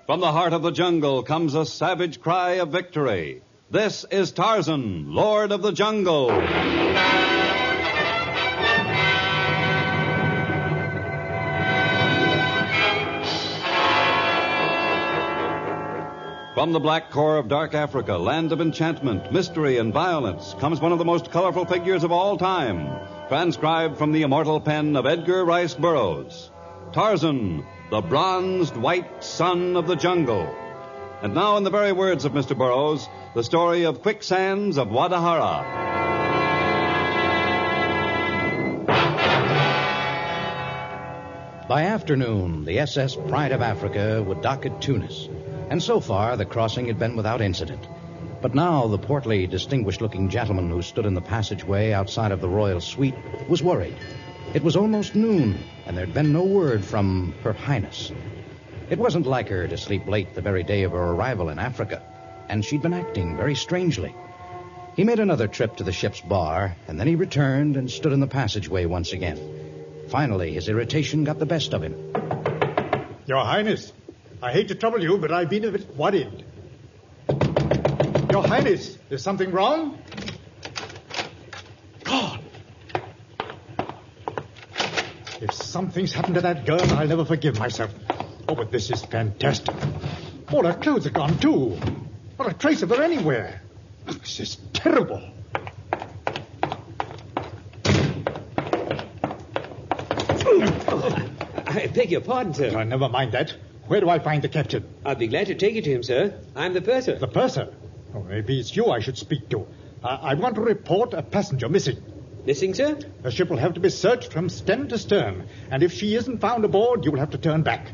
From the heart of the jungle comes a savage cry of victory. This is Tarzan, Lord of the Jungle. From the black core of dark Africa, land of enchantment, mystery, and violence, comes one of the most colorful figures of all time, transcribed from the immortal pen of Edgar Rice Burroughs. Tarzan, the bronzed white son of the jungle. And now, in the very words of Mr. Burroughs, the story of Quicksands of Wadi Hara. By afternoon, the SS Pride of Africa would dock at Tunis, and so far the crossing had been without incident. But now the portly, distinguished-looking gentleman who stood in the passageway outside of the royal suite was worried. It was almost noon, and there'd been no word from Her Highness. It wasn't like her to sleep late the very day of her arrival in Africa, and she'd been acting very strangely. He made another trip to the ship's bar, and then he returned and stood in the passageway once again. Finally, his irritation got the best of him. Your Highness, I hate to trouble you, but I've been a bit worried. Your Highness, is something wrong? God! If something's happened to that girl, I'll never forgive myself. Oh, but this is fantastic. All her clothes are gone, too. Not a trace of her anywhere. This is terrible. I beg your pardon, sir. Oh, never mind that. Where do I find the captain? I'll be glad to take you to him, sir. I'm the purser. The purser? Oh, maybe it's you I should speak to. I want to report a passenger missing. Missing, sir? The ship will have to be searched from stem to stern, and if she isn't found aboard, you will have to turn back.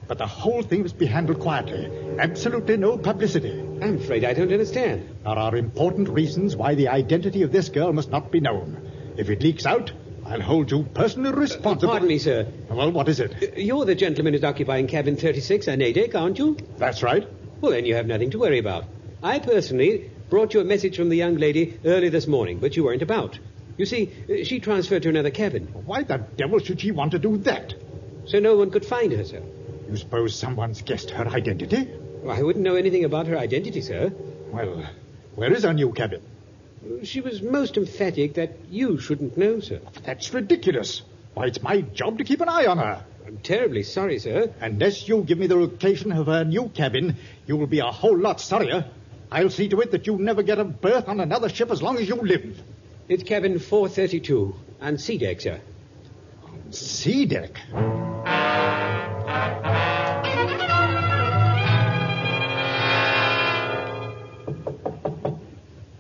But the whole thing must be handled quietly. Absolutely no publicity. I'm afraid I don't understand. There are important reasons why the identity of this girl must not be known. If it leaks out, I'll hold you personally responsible. Pardon me, sir. Well, what is it? You're the gentleman who's occupying cabin 36 on A-deck, aren't you? That's right. Well, then you have nothing to worry about. I personally brought you a message from the young lady early this morning, but you weren't about. You see, she transferred to another cabin. Why the devil should she want to do that? So no one could find her, sir. You suppose someone's guessed her identity? Well, I wouldn't know anything about her identity, sir. Well, where is her new cabin? She was most emphatic that you shouldn't know, sir. That's ridiculous. Why, it's my job to keep an eye on her. I'm terribly sorry, sir. Unless you give me the location of her new cabin, you will be a whole lot sorrier. I'll see to it that you never get a berth on another ship as long as you live. It's cabin 432 on C-deck, sir. C-deck?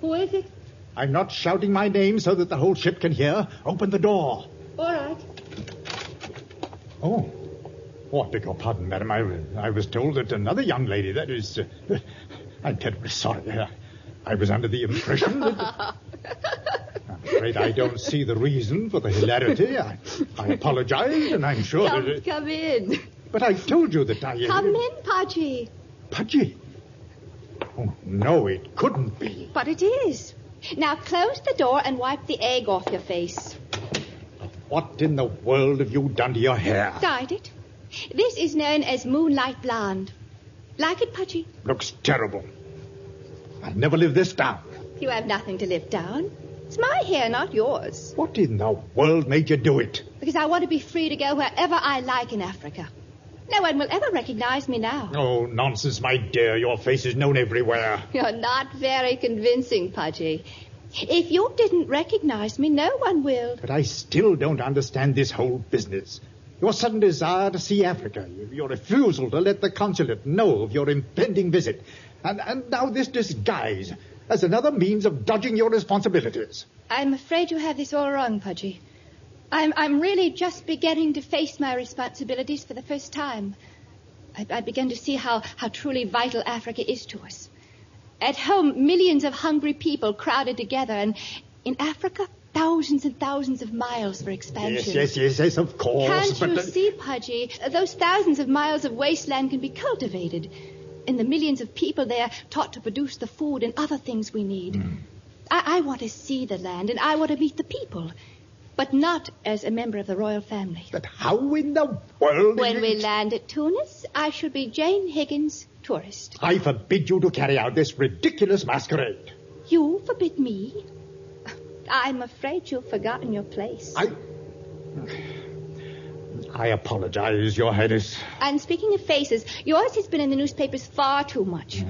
Who is it? I'm not shouting my name so that the whole ship can hear. Open the door. All right. Oh, I beg your pardon, madam. I was told that another young lady, that is... I'm terribly sorry. I was under the impression that... I'm afraid I don't see the reason for the hilarity. I apologize, and I'm sure that... Come in. But I told you that I... Come in, Pudgy. Pudgy? Oh, no, it couldn't be. But it is. Now close the door and wipe the egg off your face. What in the world have you done to your hair? Dyed it. This is known as moonlight blonde. Like it, Pudgy? Looks terrible. I'll never live this down. You have nothing to live down. It's my hair, not yours. What in the world made you do it? Because I want to be free to go wherever I like in Africa. No one will ever recognize me now. Oh, nonsense, my dear. Your face is known everywhere. You're not very convincing, Pudgy. If you didn't recognize me, no one will. But I still don't understand this whole business. Your sudden desire to see Africa, your refusal to let the consulate know of your impending visit, and now this disguise as another means of dodging your responsibilities. I'm afraid you have this all wrong, Pudgy. I'm really just beginning to face my responsibilities for the first time. I began to see how truly vital Africa is to us. At home, millions of hungry people crowded together, and in Africa, thousands and thousands of miles for expansion. Yes, of course. Can't you see, Pudgy? Those thousands of miles of wasteland can be cultivated, and the millions of people there taught to produce the food and other things we need. I want to see the land, and I want to meet the people. but not as a member of the royal family. But how in the world... When we land at Tunis, I shall be Jane Higgins, tourist. I forbid you to carry out this ridiculous masquerade. You forbid me? I'm afraid you've forgotten your place. I apologize, Your Highness. And speaking of faces, yours has been in the newspapers far too much.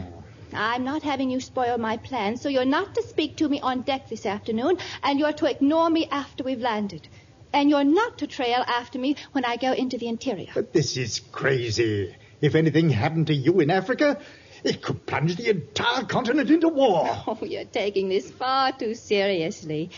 I'm not having you spoil my plans, so you're not to speak to me on deck this afternoon, and you're to ignore me after we've landed. And you're not to trail after me when I go into the interior. But this is crazy. If anything happened to you in Africa, it could plunge the entire continent into war. Oh, you're taking this far too seriously.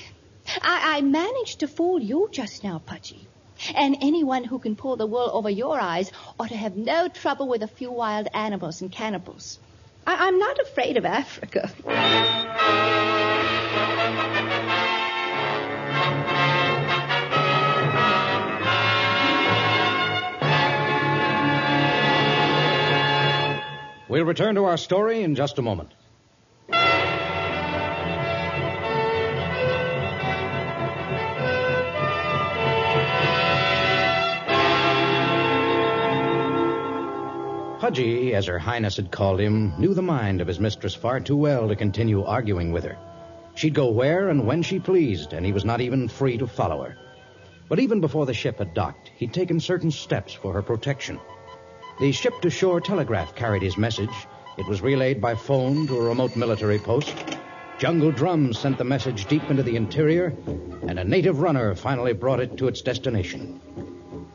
I managed to fool you just now, Pudgy. And anyone who can pull the wool over your eyes ought to have no trouble with a few wild animals and cannibals. I'm not afraid of Africa. We'll return to our story in just a moment. Pudgy, as Her Highness had called him, knew the mind of his mistress far too well to continue arguing with her. She'd go where and when she pleased, and he was not even free to follow her. But even before the ship had docked, he'd taken certain steps for her protection. The ship-to-shore telegraph carried his message. It was relayed by phone to a remote military post. Jungle drums sent the message deep into the interior, and a native runner finally brought it to its destination.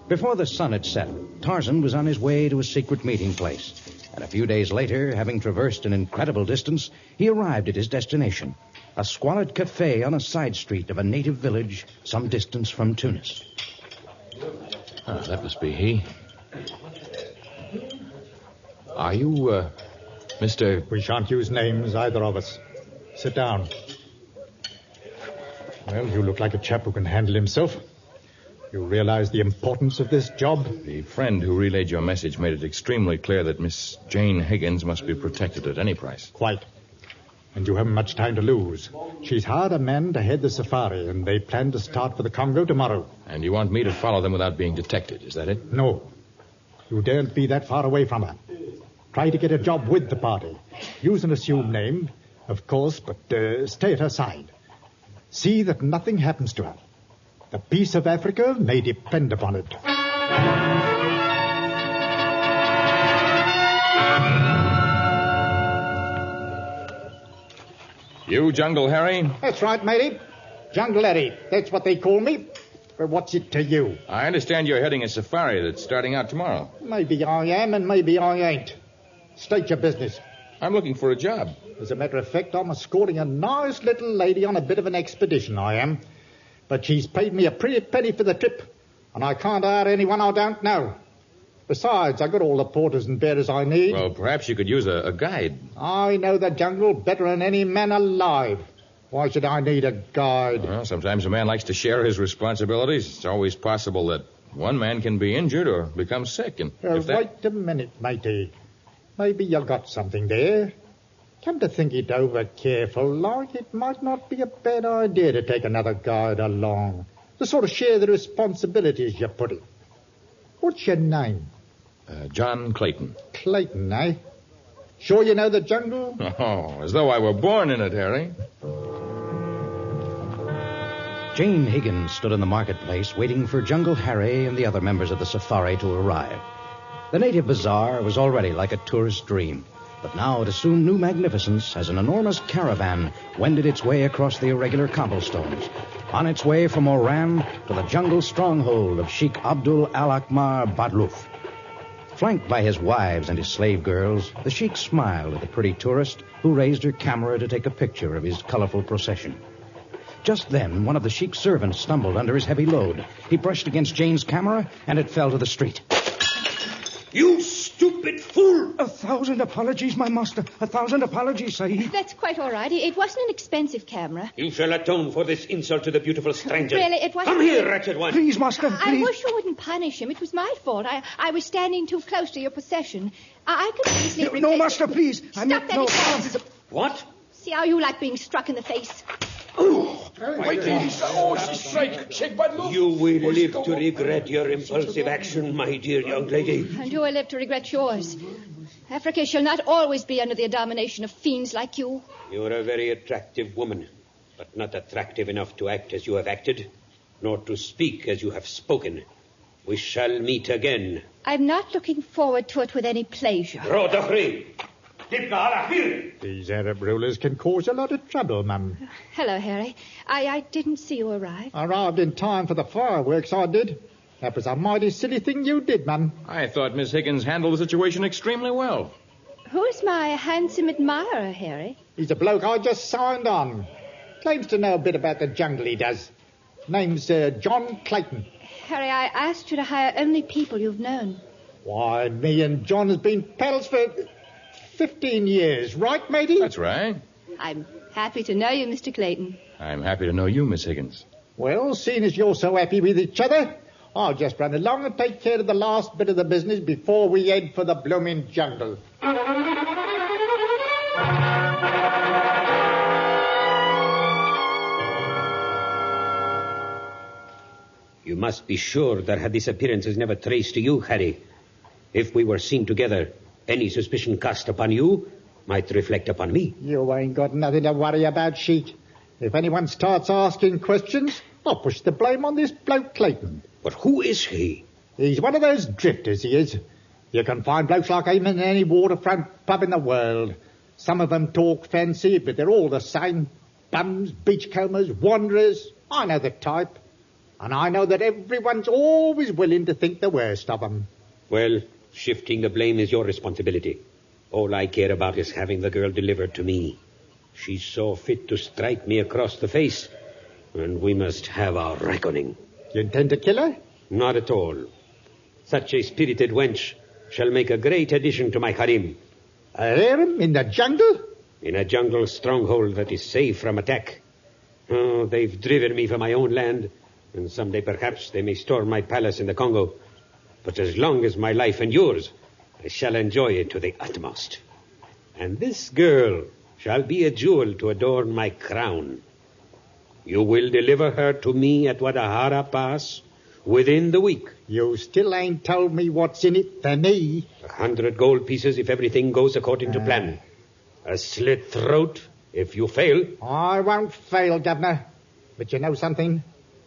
Before the sun had set, Tarzan was on his way to a secret meeting place. And a few days later, having traversed an incredible distance, he arrived at his destination, a squalid cafe on a side street of a native village some distance from Tunis. That must be he. Are you, Mr... We shan't use names, either of us. Sit down. Well, you look like a chap who can handle himself. You realize the importance of this job? The friend who relayed your message made it extremely clear that Miss Jane Higgins must be protected at any price. Quite. And you haven't much time to lose. She's hired a man to head the safari, and they plan to start for the Congo tomorrow. And you want me to follow them without being detected, is that it? No. You daren't be that far away from her. Try to get a job with the party. Use an assumed name, of course, but stay at her side. See that nothing happens to her. The peace of Africa may depend upon it. You, Jungle Harry? That's right, matey. Jungle Harry. That's what they call me. But what's it to you? I understand you're heading a safari that's starting out tomorrow. Maybe I am and maybe I ain't. State your business. I'm looking for a job. As a matter of fact, I'm escorting a nice little lady on a bit of an expedition, I am. But she's paid me a pretty penny for the trip, and I can't hire anyone I don't know. Besides, I got all the porters and bearers I need. Well, perhaps you could use a guide. I know the jungle better than any man alive. Why should I need a guide? Well, sometimes a man likes to share his responsibilities. It's always possible that one man can be injured or become sick. And Wait a minute, matey. Maybe you got something there. Come to think it over careful, like it might not be a bad idea to take another guide along. To sort of share the responsibilities, you put it. What's your name? John Clayton. Clayton, eh? Sure you know the jungle? Oh, as though I were born in it, Harry. Jane Higgins stood in the marketplace waiting for Jungle Harry and the other members of the safari to arrive. The native bazaar was already like a tourist dream, but now it assumed new magnificence as an enormous caravan wended its way across the irregular cobblestones, on its way from Oran to the jungle stronghold of Sheikh Abdul Al-Akmar Badlouf. Flanked by his wives and his slave girls, the sheik smiled at the pretty tourist who raised her camera to take a picture of his colorful procession. Just then, one of the sheik's servants stumbled under his heavy load. He brushed against Jane's camera, and it fell to the street. You stupid fool! 1,000 apologies, my master. 1,000 apologies, Sahib. That's quite all right. It wasn't an expensive camera. You shall atone for this insult to the beautiful stranger. Really, it wasn't... Come here, wretched one. Please, master, I please. wish you wouldn't punish him. It was my fault. I was standing too close to your procession. I could easily... No, master, please. Stop that. What? See how you like being struck in the face. Oh, Wait, she's straight. Shake by loop. You will live to regret your impulsive action, my dear young lady. And you will live to regret yours. Africa shall not always be under the domination of fiends like you. You are a very attractive woman, but not attractive enough to act as you have acted, nor to speak as you have spoken. We shall meet again. I'm not looking forward to it with any pleasure. These Arab rulers can cause a lot of trouble, Mum. Hello, Harry. I didn't see you arrive. I arrived in time for the fireworks, I did. That was a mighty silly thing you did, Mum. I thought Miss Higgins handled the situation extremely well. Who's my handsome admirer, Harry? He's a bloke I just signed on. Claims to know a bit about the jungle, he does. Name's John Clayton. Harry, I asked you to hire only people you've known. Why, me and John has been pals for 15 years, right, matey? That's right. I'm happy to know you, Mr. Clayton. I'm happy to know you, Miss Higgins. Well, seeing as you're so happy with each other, I'll just run along and take care of the last bit of the business before we head for the blooming jungle. You must be sure that her disappearance is never traced to you, Harry. If we were seen together, any suspicion cast upon you might reflect upon me. You ain't got nothing to worry about, Sheik. If anyone starts asking questions, I'll push the blame on this bloke Clayton. But who is he? He's one of those drifters, he is. You can find blokes like him in any waterfront pub in the world. Some of them talk fancy, but they're all the same. Bums, beachcombers, wanderers. I know the type. And I know that everyone's always willing to think the worst of them. Well, shifting the blame is your responsibility. All I care about is having the girl delivered to me. She saw fit to strike me across the face, and we must have our reckoning. You intend to kill her? Not at all. Such a spirited wench shall make a great addition to my harem. A harem in the jungle? In a jungle stronghold that is safe from attack. Oh, they've driven me from my own land, and someday perhaps they may storm my palace in the Congo. But as long as my life endures, I shall enjoy it to the utmost. And this girl shall be a jewel to adorn my crown. You will deliver her to me at Wadi Hara Pass within the week. You still ain't told me what's in it for me. 100 gold pieces if everything goes according to plan. A slit throat if you fail. I won't fail, Governor. But you know something?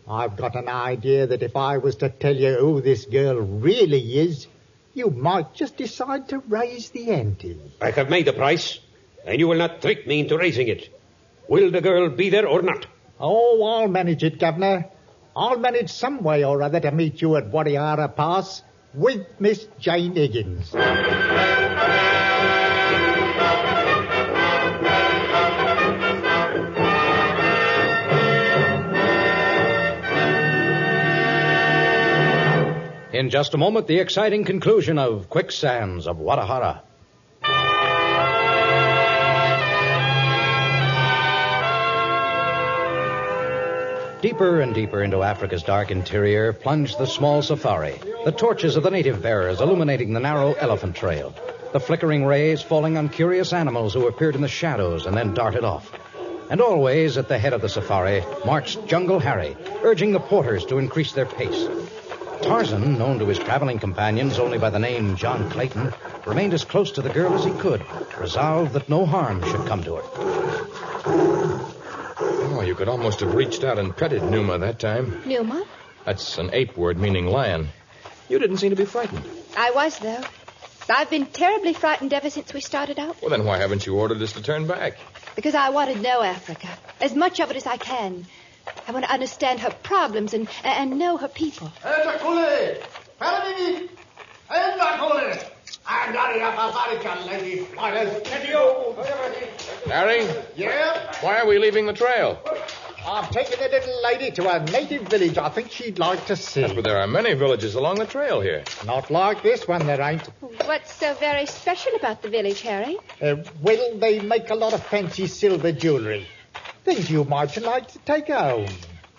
I've got an idea that if I was to tell you who this girl really is, you might just decide to raise the ante. I have made the price, and you will not trick me into raising it. Will the girl be there or not? Oh, I'll manage it, Governor. I'll manage some way or other to meet you at Wadi Hara Pass with Miss Jane Higgins. In just a moment, the exciting conclusion of Quicksands of Wadi Hara. Deeper and deeper into Africa's dark interior plunged the small safari, the torches of the native bearers illuminating the narrow elephant trail, the flickering rays falling on curious animals who appeared in the shadows and then darted off. And always at the head of the safari marched Jungle Harry, urging the porters to increase their pace. Tarzan, known to his traveling companions only by the name John Clayton, remained as close to the girl as he could, resolved that no harm should come to her. Oh, you could almost have reached out and petted Numa that time. Numa? That's an ape word meaning lion. You didn't seem to be frightened. I was, though. I've been terribly frightened ever since we started out. Well, then why haven't you ordered us to turn back? Because I want to know Africa, as much of it as I can. I want to understand her problems and know her people. Harry? Yeah? Why are we leaving the trail? I'm taking the little lady to a native village I think she'd like to see. Yes, but there are many villages along the trail here. Not like this one, there ain't. What's so very special about the village, Harry? Well, they make a lot of fancy silver jewellery. Things you might like to take home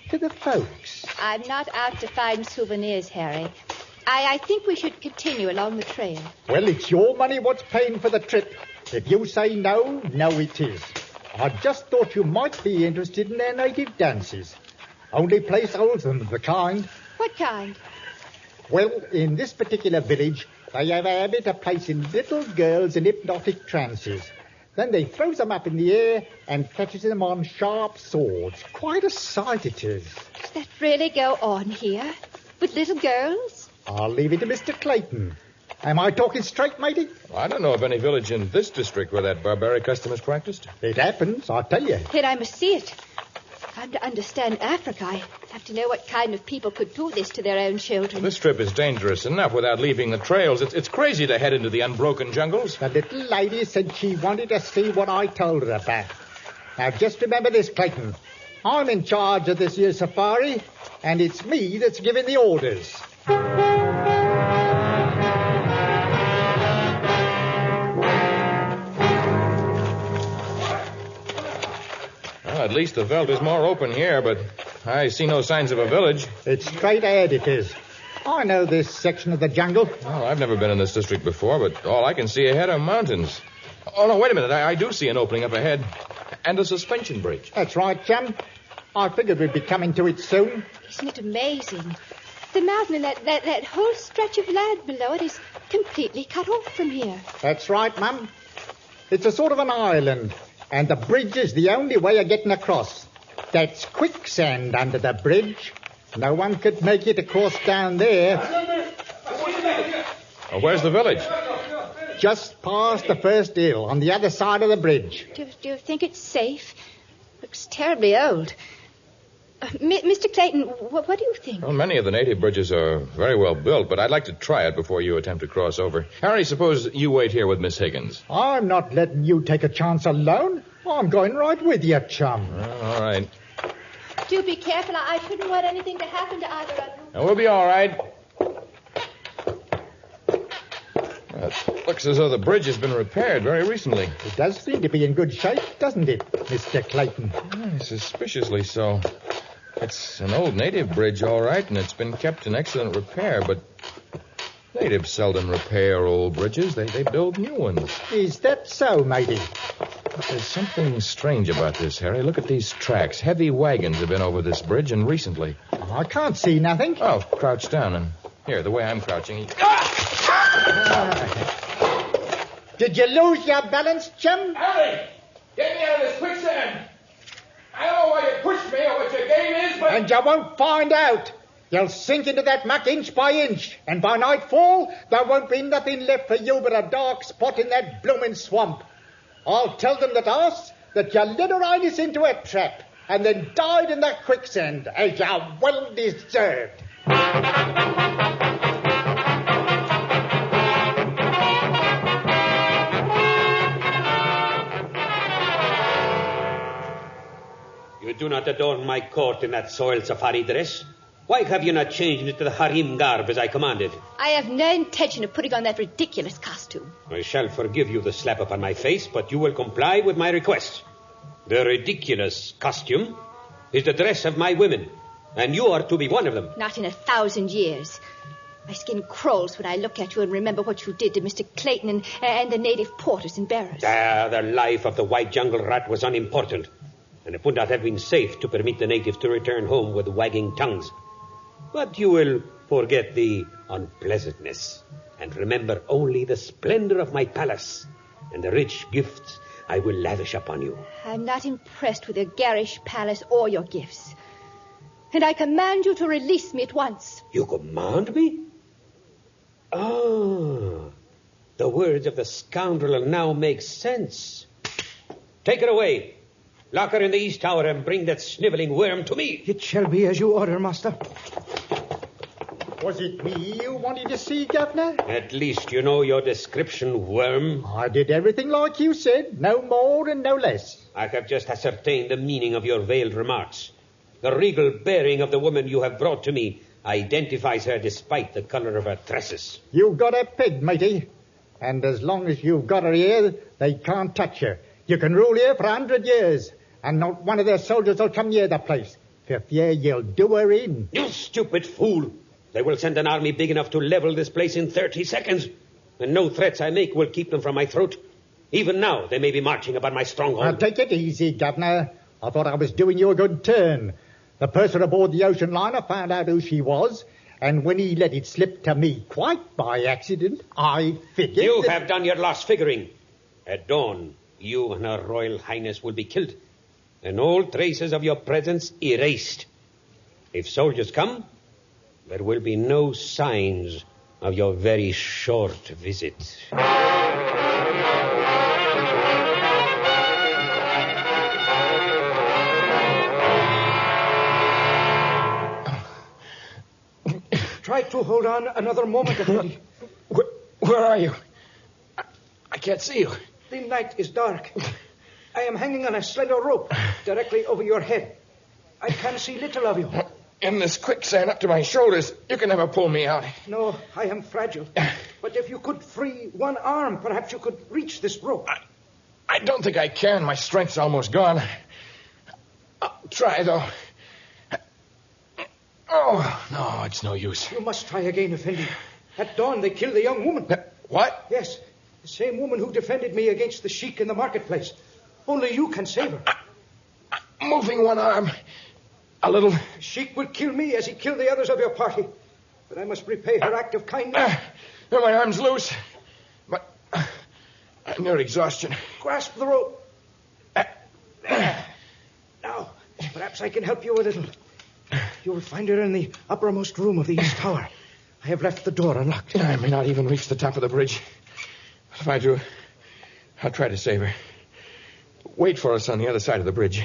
to the folks. I'm not out to find souvenirs, Harry. I think we should continue along the trail. Well, it's your money what's paying for the trip. If you say no, no it is. I just thought you might be interested in their native dances. Only place holds them of the kind. What kind? Well, in this particular village, they have a habit of placing little girls in hypnotic trances. Then they throws them up in the air and catches them on sharp swords. Quite a sight it is. Does that really go on here? With little girls? I'll leave it to Mr. Clayton. Am I talking straight, matey? I don't know of any village in this district where that barbaric custom is practiced. It happens, I tell you. Then I must see it. If I'm to understand Africa, I have to know what kind of people could do this to their own children. This trip is dangerous enough without leaving the trails. It's crazy to head into the unbroken jungles. The little lady said she wanted to see what I told her about. Now, just remember this, Clayton. I'm in charge of this year's safari, and it's me that's giving the orders. Well, at least the veldt is more open here, but I see no signs of a village. It's straight ahead, it is. I know this section of the jungle. Well, I've never been in this district before, but all I can see ahead are mountains. Oh, no, wait a minute. I do see an opening up ahead. And a suspension bridge. That's right, chum. I figured we'd be coming to it soon. Isn't it amazing? The mountain and that whole stretch of land below it is completely cut off from here. That's right, Mum. It's a sort of an island, and the bridge is the only way of getting across. That's quicksand under the bridge. No one could make it across down there. Oh, where's the village? Just past the first hill, on the other side of the bridge. Do you think it's safe? Looks terribly old. Mr. Clayton, what do you think? Well, many of the native bridges are very well built, but I'd like to try it before you attempt to cross over. Harry, suppose you wait here with Miss Higgins. I'm not letting you take a chance alone. I'm going right with you, chum. All right. Do be careful. I shouldn't want anything to happen to either of you. Now, we'll be all right. It looks as though the bridge has been repaired very recently. It does seem to be in good shape, doesn't it, Mr. Clayton? Suspiciously so. It's an old native bridge, all right, and it's been kept in excellent repair, but natives seldom repair old bridges. They build new ones. Is that so, matey? There's something strange about this, Harry. Look at these tracks. Heavy wagons have been over this bridge, and recently. I can't see nothing. Oh, crouch down, and here, the way I'm crouching. Did you lose your balance, chum? Harry! Get me out of this quicksand! I don't know why you pushed me or what your game is, but... And you won't find out. You'll sink into that muck inch by inch, and by nightfall, there won't be nothing left for you but a dark spot in that blooming swamp. I'll tell them that you led Her Highness into a trap, and then died in that quicksand, as you well deserved. You do not adorn my court in that soiled safari dress. Why have you not changed into the harem garb as I commanded? I have no intention of putting on that ridiculous costume. I shall forgive you the slap upon my face, but you will comply with my request. The ridiculous costume is the dress of my women, and you are to be one of them. Not in 1,000 years. My skin crawls when I look at you and remember what you did to Mr. Clayton and the native porters and bearers. The life of the white jungle rat was unimportant, and it would not have been safe to permit the natives to return home with wagging tongues. But you will forget the unpleasantness and remember only the splendor of my palace and the rich gifts I will lavish upon you. I'm not impressed with your garish palace or your gifts. And I command you to release me at once. You command me? Ah, the words of the scoundrel now make sense. Take her away. Lock her in the east tower and bring that sniveling worm to me. It shall be as you order, master. Was it me you wanted to see, Governor? At least you know your description, worm. I did everything like you said, no more and no less. I have just ascertained the meaning of your veiled remarks. The regal bearing of the woman you have brought to me identifies her despite the color of her tresses. You've got her pegged, matey. And as long as you've got her here, they can't touch her. You can rule here for 100 years, and not one of their soldiers will come near the place. For fear you'll do her in. You stupid fool! They will send an army big enough to level this place in 30 seconds. And no threats I make will keep them from my throat. Even now, they may be marching upon my stronghold. Now, take it easy, Governor. I thought I was doing you a good turn. The person aboard the ocean liner found out who she was, and when he let it slip to me quite by accident, I figured... You have done your last figuring. At dawn, you and Her Royal Highness will be killed, and all traces of your presence erased. If soldiers come, there will be no signs of your very short visit. Try to hold on another moment, Effendi. Where are you? I can't see you. The night is dark. I am hanging on a slender rope directly over your head. I can see little of you. In this quicksand up to my shoulders, you can never pull me out. No, I am fragile. But if you could free one arm, perhaps you could reach this rope. I don't think I can. My strength's almost gone. I'll try, though. Oh, no, it's no use. You must try again, Effendi. At dawn, they killed a young woman. What? Yes, the same woman who defended me against the sheik in the marketplace. Only you can save her. I'm moving one arm. A little. The sheik will kill me as he killed the others of your party. But I must repay her act of kindness. My arm's loose. But I'm near exhaustion. Grasp the rope. Now, perhaps I can help you a little. You will find her in the uppermost room of the east tower. I have left the door unlocked. I may not even reach the top of the bridge. But if I do, I'll try to save her. Wait for us on the other side of the bridge.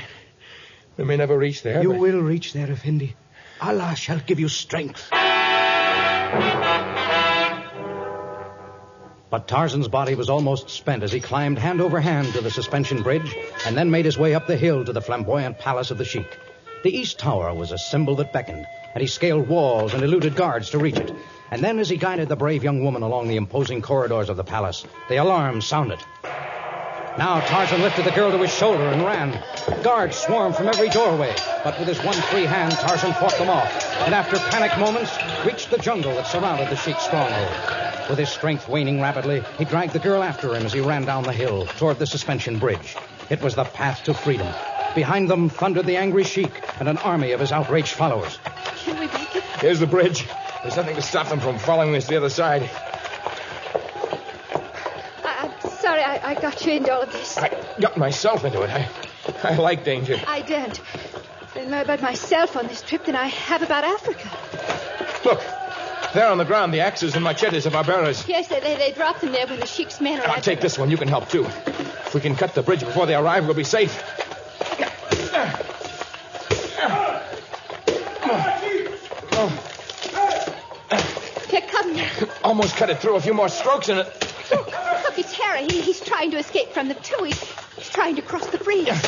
We may never reach there. You will reach there, Effendi. Allah shall give you strength. But Tarzan's body was almost spent as he climbed hand over hand to the suspension bridge and then made his way up the hill to the flamboyant palace of the sheik. The East Tower was a symbol that beckoned, and he scaled walls and eluded guards to reach it. And then as he guided the brave young woman along the imposing corridors of the palace, the alarm sounded. Now Tarzan lifted the girl to his shoulder and ran. Guards swarmed from every doorway, but with his one free hand, Tarzan fought them off, and after panic moments, reached the jungle that surrounded the sheik's stronghold. With his strength waning rapidly, he dragged the girl after him as he ran down the hill toward the suspension bridge. It was the path to freedom. Behind them thundered the angry sheik and an army of his outraged followers. Can we make it? Here's the bridge. There's nothing to stop them from following us to the other side. I'm sorry I got you into all of this. I got myself into it. I like danger. I don't. I know more about myself on this trip than I have about Africa. Look, there on the ground, the axes and machetes of our bearers. Yes, they dropped them there when the sheik's men arrived. I'll take this one. You can help, too. If we can cut the bridge before they arrive, we'll be safe. Here, come now. Almost cut it through. A few more strokes and it... Look, it's Harry. He's trying to escape from them, too. He's trying to cross the bridge. Harry,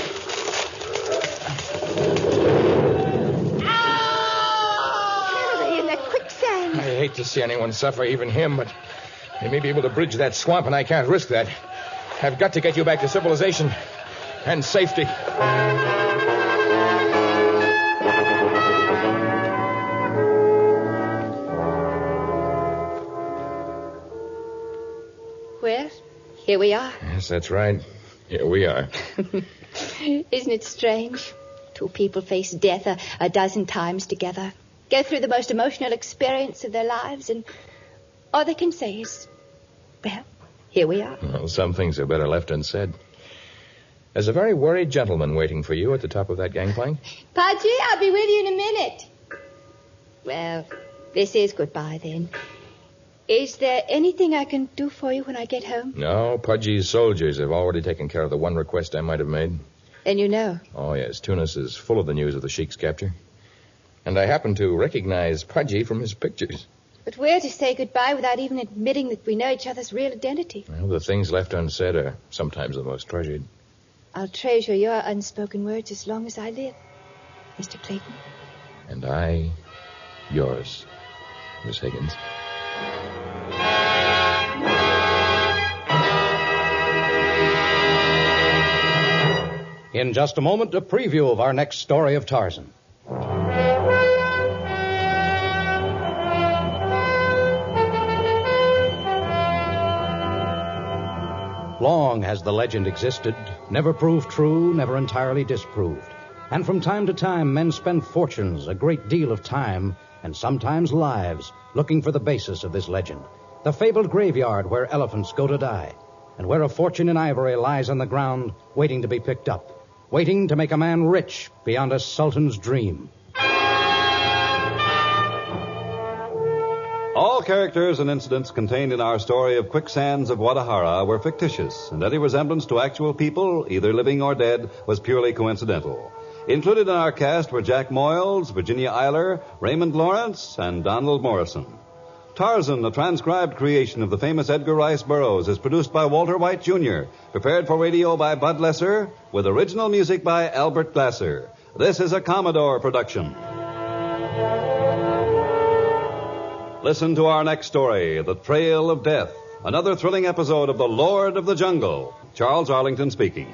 in that quicksand. I hate to see anyone suffer, even him, but they may be able to bridge that swamp, and I can't risk that. I've got to get you back to civilization and safety. Well, here we are. Yes, that's right. Here we are. Isn't it strange? Two people face death a dozen times together, go through the most emotional experience of their lives, and all they can say is, well, here we are. Well, some things are better left unsaid. There's a very worried gentleman waiting for you at the top of that gangplank. Pudgy, I'll be with you in a minute. Well, this is goodbye, then. Is there anything I can do for you when I get home? No, Pudgy's soldiers have already taken care of the one request I might have made. And you know? Oh, yes. Tunis is full of the news of the Sheik's capture. And I happen to recognize Pudgy from his pictures. But we're to say goodbye without even admitting that we know each other's real identity. Well, the things left unsaid are sometimes the most treasured. I'll treasure your unspoken words as long as I live, Mr. Clayton. And I, yours, Miss Higgins. In just a moment, a preview of our next story of Tarzan. Long long has the legend existed, never proved true, never entirely disproved. And from time to time, men spend fortunes, a great deal of time, and sometimes lives, looking for the basis of this legend. The fabled graveyard where elephants go to die, and where a fortune in ivory lies on the ground, waiting to be picked up, waiting to make a man rich beyond a sultan's dream. All characters and incidents contained in our story of Quicksands of Wadi Hara were fictitious, and any resemblance to actual people, either living or dead, was purely coincidental. Included in our cast were Jack Moyles, Virginia Eiler, Raymond Lawrence, and Donald Morrison. Tarzan, a transcribed creation of the famous Edgar Rice Burroughs, is produced by Walter White, Jr., prepared for radio by Bud Lesser, with original music by Albert Glasser. This is a Commodore production. Listen to our next story, The Trail of Death, another thrilling episode of The Lord of the Jungle. Charles Arlington speaking.